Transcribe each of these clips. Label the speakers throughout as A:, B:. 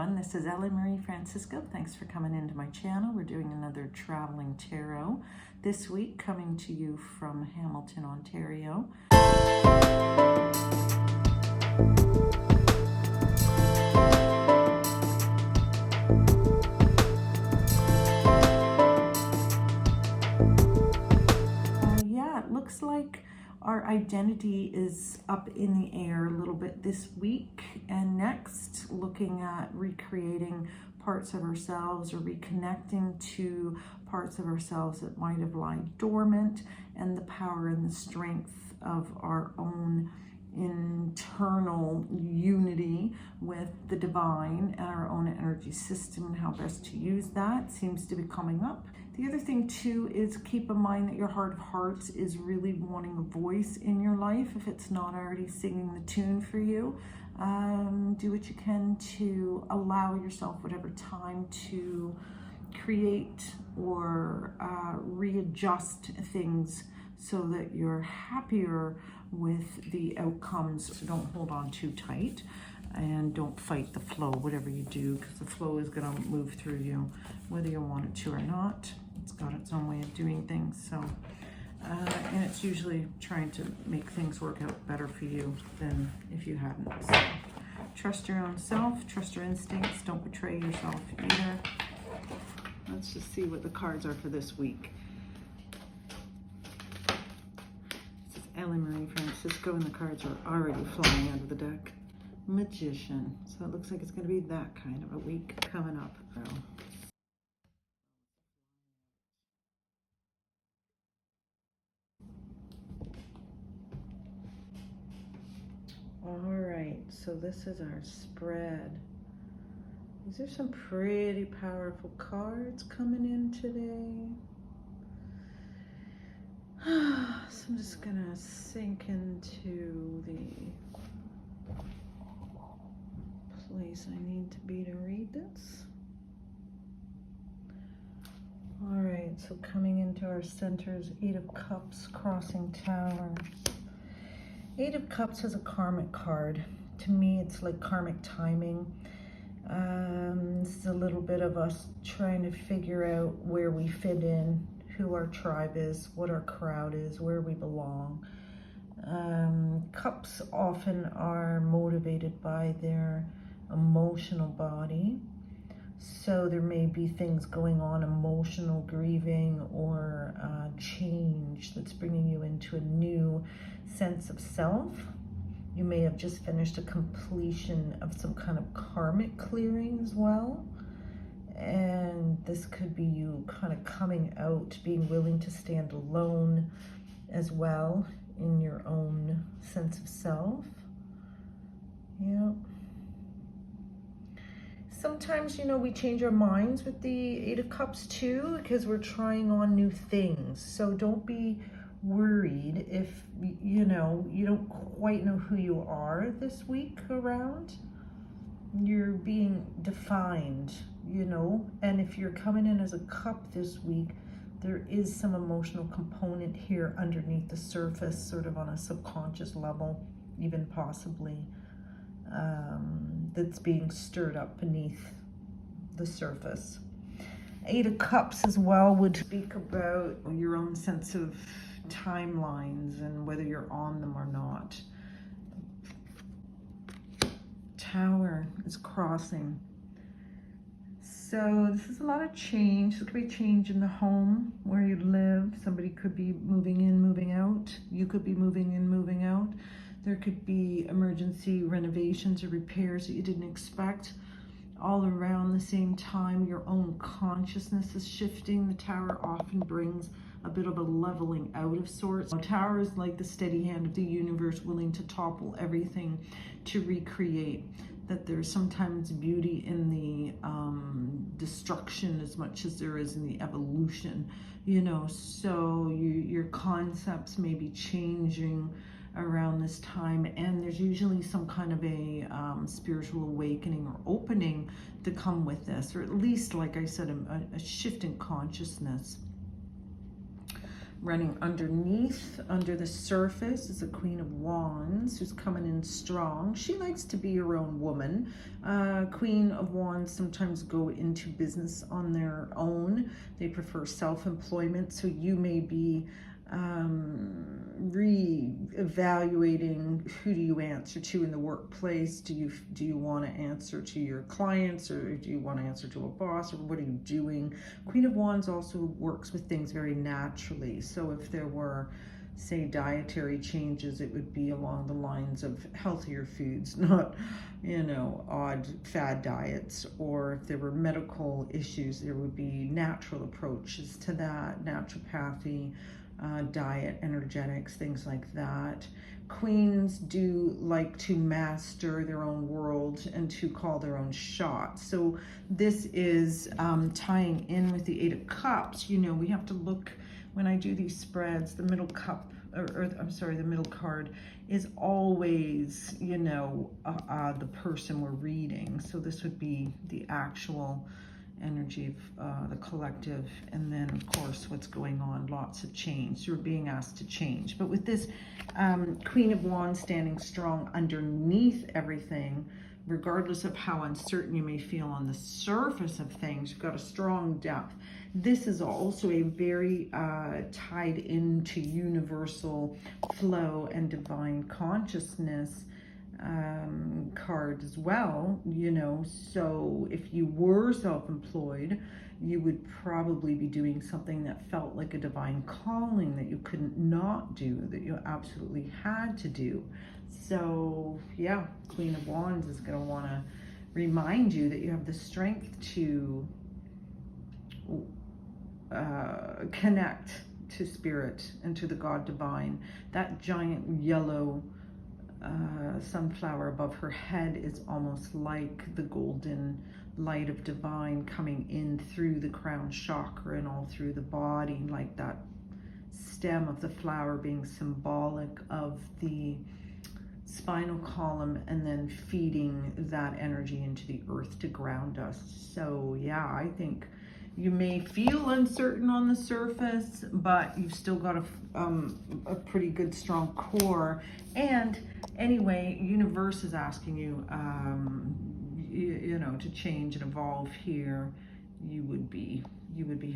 A: everyone. This is Ellen Marie Francisco. Thanks for coming into my channel. We're doing another traveling tarot this week, coming to you from Hamilton, Ontario. Yeah, it looks like our identity is up in the air a little bit this week and next, looking at recreating parts of ourselves or reconnecting to parts of ourselves that might have lied dormant, and the power and the strength of our own internal unity with the divine and our own energy system and how best to use that seems to be coming up. The other thing too is keep in mind that your heart of hearts is really wanting a voice in your life if it's not already singing the tune for you. Do what you can to allow yourself whatever time to create or readjust things so that you're happier with the outcomes. So don't hold on too tight and don't fight the flow, whatever you do, because the flow is going to move through you whether you want it to or not. It's got its own way of doing things. So and it's usually trying to make things work out better for you than if you hadn't. So trust your own self, trust your instincts, don't betray yourself either. Let's just see what the cards are for this week. This is Ellen Marie Francisco, and the cards are already flying out of the deck. Magician. So it looks like it's going to be that kind of a week coming up. All right, so this is our spread. These are some pretty powerful cards coming in today. So I'm just gonna sink into the place I need to be to read this. All right, so coming into our centers, Eight of Cups, crossing Tower. Eight of Cups is a karmic card. To me, it's like karmic timing. This is a little bit of us trying to figure out where we fit in, who our tribe is, what our crowd is, where we belong. Cups often are motivated by their emotional body. So there may be things going on, emotional grieving or change that's bringing you into a new sense of self. You may have just finished a completion of some kind of karmic clearing as well. And this could be you kind of coming out, being willing to stand alone as well in your own sense of self. Yep. Sometimes, you know, we change our minds with the Eight of Cups too, because we're trying on new things. So don't be worried if, you know, you don't quite know who you are this week around. You're being defined, you know, and if you're coming in as a cup this week, there is some emotional component here underneath the surface, sort of on a subconscious level, even possibly. That's being stirred up beneath the surface. Eight of Cups as well would speak about your own sense of timelines and whether you're on them or not. Tower is crossing. So this is a lot of change. There could be change in the home where you live. Somebody could be moving in, moving out. You could be moving in, moving out. There could be emergency renovations or repairs that you didn't expect. All around the same time, your own consciousness is shifting. The Tower often brings a bit of a leveling out of sorts. The Tower is like the steady hand of the universe, willing to topple everything to recreate. That there's sometimes beauty in the destruction as much as there is in the evolution, you know, so your concepts may be changing around this time, and there's usually some kind of a spiritual awakening or opening to come with this, or at least, like I said, a shift in consciousness. Running underneath, under the surface, is the Queen of Wands, who's coming in strong. She likes to be her own woman. Queen of Wands sometimes go into business on their own. They prefer self-employment, so you may be re-evaluating who do you answer to in the workplace. Do you want to answer to your clients, or do you want to answer to a boss, or what are you doing? Queen of Wands also works with things very naturally. So if there were, say, dietary changes, it would be along the lines of healthier foods, not, you know, odd fad diets. Or if there were medical issues, there would be natural approaches to that, naturopathy, diet, energetics, things like that. Queens do like to master their own world and to call their own shots. So this is tying in with the Eight of Cups. You know, we have to look, when I do these spreads, the middle cup, the middle card is always, you know, the person we're reading. So this would be the actual energy of the collective, and then of course what's going on, lots of change. You're being asked to change, but with this Queen of Wands standing strong underneath everything, regardless of how uncertain you may feel on the surface of things, you've got a strong depth. This is also a very tied into universal flow and divine consciousness card as well, you know. So if you were self-employed, you would probably be doing something that felt like a divine calling that you couldn't not do, that you absolutely had to do. So yeah, Queen of Wands is going to want to remind you that you have the strength to connect to spirit and to the God divine. That giant yellow sunflower above her head is almost like the golden light of divine coming in through the crown chakra and all through the body, like that stem of the flower being symbolic of the spinal column, and then feeding that energy into the earth to ground us. So yeah, I think you may feel uncertain on the surface, but you've still got a pretty good strong core. And anyway, universe is asking you, you know, to change and evolve here. You would be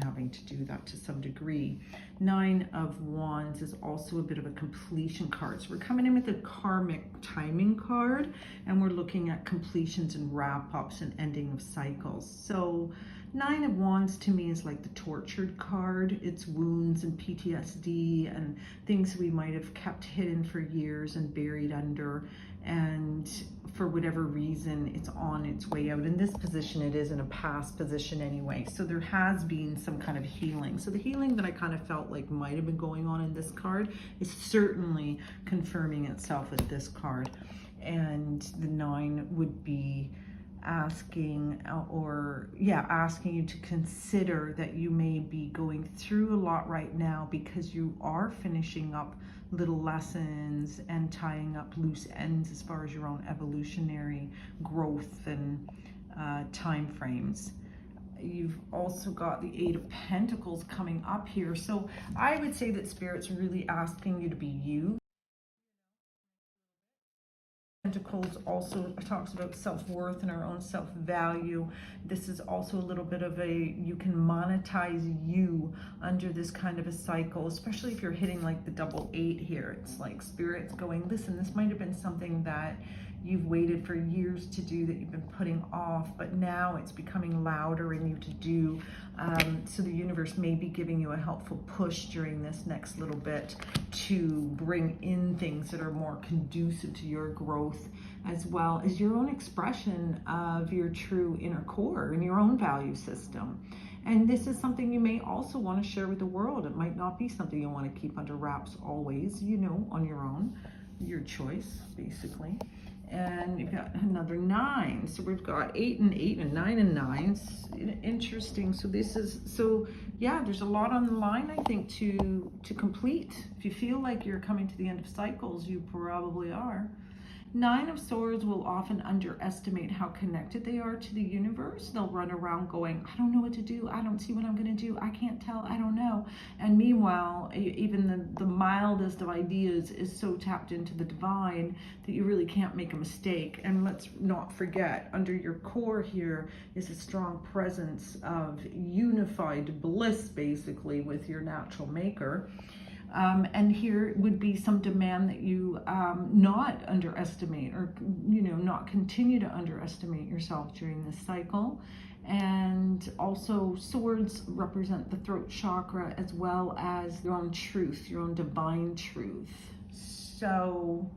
A: having to do that to some degree. Nine of Wands is also a bit of a completion card. So we're coming in with a karmic timing card, and we're looking at completions and wrap-ups and ending of cycles. So Nine of Wands to me is like the tortured card. It's wounds and PTSD and things we might have kept hidden for years and buried under, and for whatever reason it's on its way out. In this position, it is in a past position anyway, so there has been some kind of healing. So the healing that I kind of felt like might have been going on in this card is certainly confirming itself with this card. And the nine would be asking you to consider that you may be going through a lot right now, because you are finishing up little lessons and tying up loose ends as far as your own evolutionary growth and time frames. You've also got the Eight of Pentacles coming up here, so I would say that Spirit's really asking you to be you. Pentacles also talks about self-worth and our own self-value. This is also a little bit of you can monetize you under this kind of a cycle, especially if you're hitting like the double 8 here. It's like Spirit's going, listen, this might have been something that you've waited for years to do, that you've been putting off, but now it's becoming louder in you to do. So the universe may be giving you a helpful push during this next little bit to bring in things that are more conducive to your growth, as well as your own expression of your true inner core and your own value system. And this is something you may also want to share with the world. It might not be something you want to keep under wraps always, you know, on your own, your choice, basically. And you've got another 9. So we've got 8 and 8 and 9 and 9. Interesting. So this is, so yeah, there's a lot on the line, I think, to complete. If you feel like you're coming to the end of cycles, you probably are. Nine of Swords will often underestimate how connected they are to the universe. They'll run around going, I don't know what to do. I don't see what I'm going to do. I can't tell. I don't know. And meanwhile, even the mildest of ideas is so tapped into the divine that you really can't make a mistake. And let's not forget, under your core here is a strong presence of unified bliss, basically, with your natural maker. And here would be some demand that you not underestimate, or not continue to underestimate yourself during this cycle. And also, swords represent the throat chakra as well as your own truth, your own divine truth. So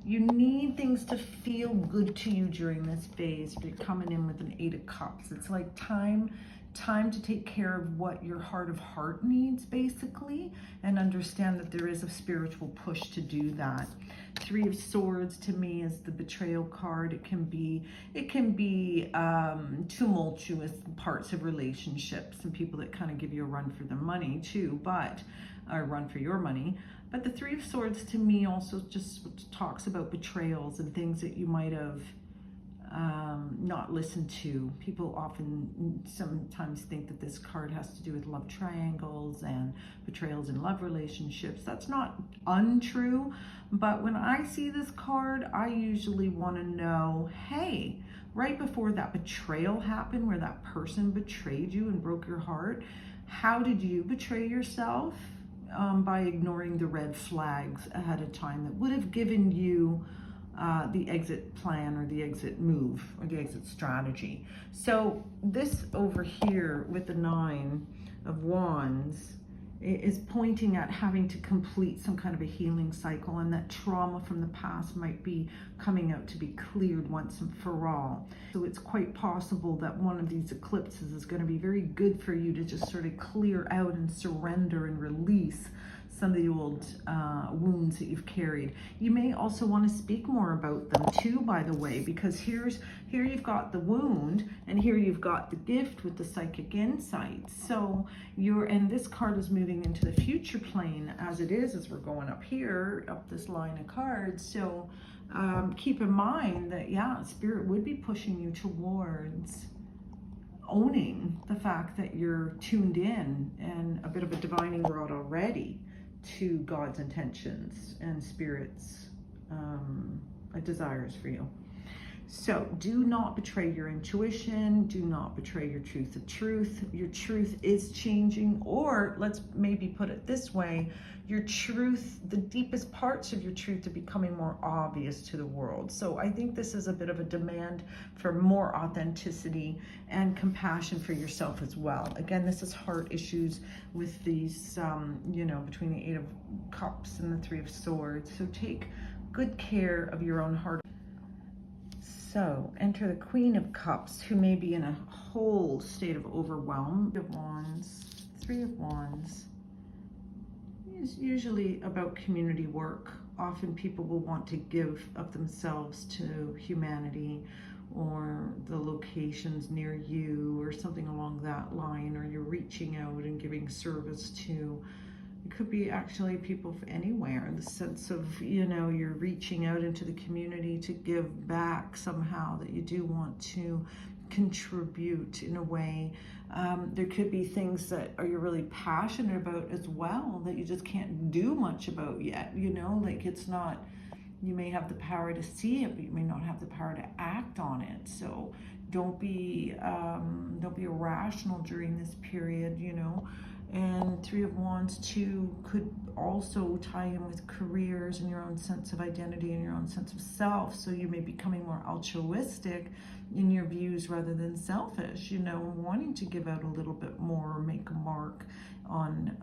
A: you need things to feel good to you during this phase. If you're coming in with an 8 of Cups, it's like time to take care of what your heart of heart needs, basically, and understand that there is a spiritual push to do that. 3 of Swords to me is the betrayal card. It can be tumultuous parts of relationships and people that kind of give you a run for the money too, or run for your money. But the 3 of Swords to me also just talks about betrayals and things that you might have not listened to. People sometimes think that this card has to do with love triangles and betrayals in love relationships. That's not untrue, but when I see this card, I usually want to know, hey, right before that betrayal happened, where that person betrayed you and broke your heart, how did you betray yourself? By ignoring the red flags ahead of time that would have given you the exit plan or the exit move or the exit strategy. So this over here with the 9 of Wands is pointing at having to complete some kind of a healing cycle, and that trauma from the past might be coming out to be cleared once and for all. So it's quite possible that one of these eclipses is going to be very good for you to just sort of clear out and surrender and release some of the old wounds that you've carried. You may also want to speak more about them too, by the way, because here you've got the wound and here you've got the gift with the psychic insight. So and this card is moving into the future plane as we're going up here, up this line of cards. So keep in mind that, yeah, Spirit would be pushing you towards owning the fact that you're tuned in and a bit of a divining rod already to God's intentions and Spirit's desires for you. So do not betray your intuition. Do not betray your truth of truth. Your truth is changing, or let's maybe put it this way, your truth, the deepest parts of your truth are becoming more obvious to the world. So I think this is a bit of a demand for more authenticity and compassion for yourself as well. Again, this is heart issues with these, between the 8 of Cups and the 3 of Swords. So take good care of your own heart. So enter the Queen of Cups, who may be in a whole state of overwhelm. 3 of Wands. 3 of Wands is usually about community work. Often people will want to give of themselves to humanity or the locations near you or something along that line, or you're reaching out and giving service to. It could be actually people anywhere, in the sense of, you're reaching out into the community to give back somehow, that you do want to contribute in a way. There could be things that you're really passionate about as well that you just can't do much about yet, like it's not, you may have the power to see it, but you may not have the power to act on it. So don't be irrational during this period, And 3 of Wands too could also tie in with careers and your own sense of identity and your own sense of self. So you may be becoming more altruistic in your views rather than selfish, wanting to give out a little bit more or make a mark on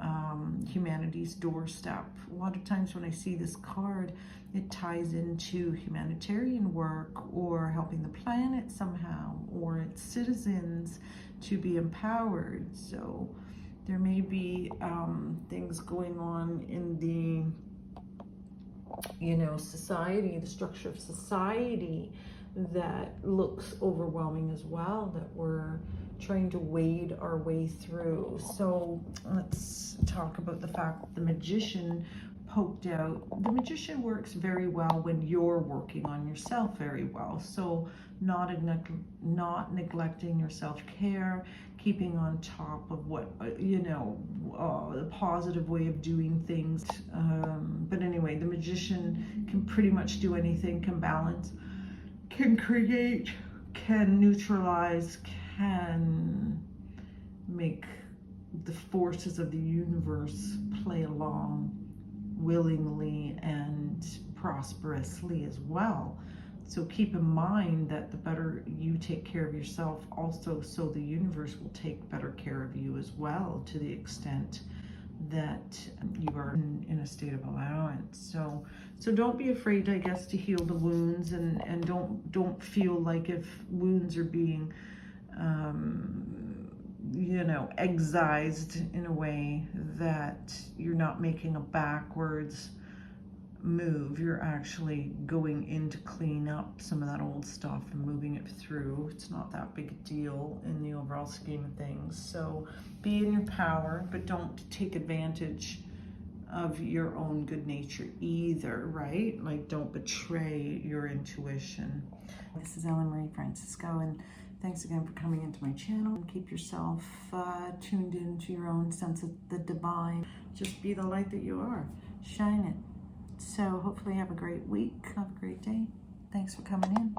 A: humanity's doorstep. A lot of times when I see this card, it ties into humanitarian work or helping the planet somehow, or its citizens to be empowered. So there may be things going on in the, society, the structure of society, that looks overwhelming as well, that we're trying to wade our way through. So let's talk about the fact that the Magician poked out. The Magician works very well when you're working on yourself very well. So not neglecting your self-care, keeping on top of what, the positive way of doing things. But anyway, the Magician can pretty much do anything, can balance, can create, can neutralize, can make the forces of the universe play along willingly and prosperously as well. So keep in mind that the better you take care of yourself, also so the universe will take better care of you as well, to the extent that you are in a state of allowance. So don't be afraid, I guess, to heal the wounds, and don't feel like if wounds are being excised in a way, that you're not making a backwards move. You're actually going in to clean up some of that old stuff and moving it through. It's not that big a deal in the overall scheme of things. So be in your power, but don't take advantage of your own good nature either, right? Like, don't betray your intuition. This is Ellen Marie Francisco, and thanks again for coming into my channel. Keep yourself tuned into your own sense of the divine. Just be the light that you are. Shine it. So hopefully have a great week. Have a great day. Thanks for coming in.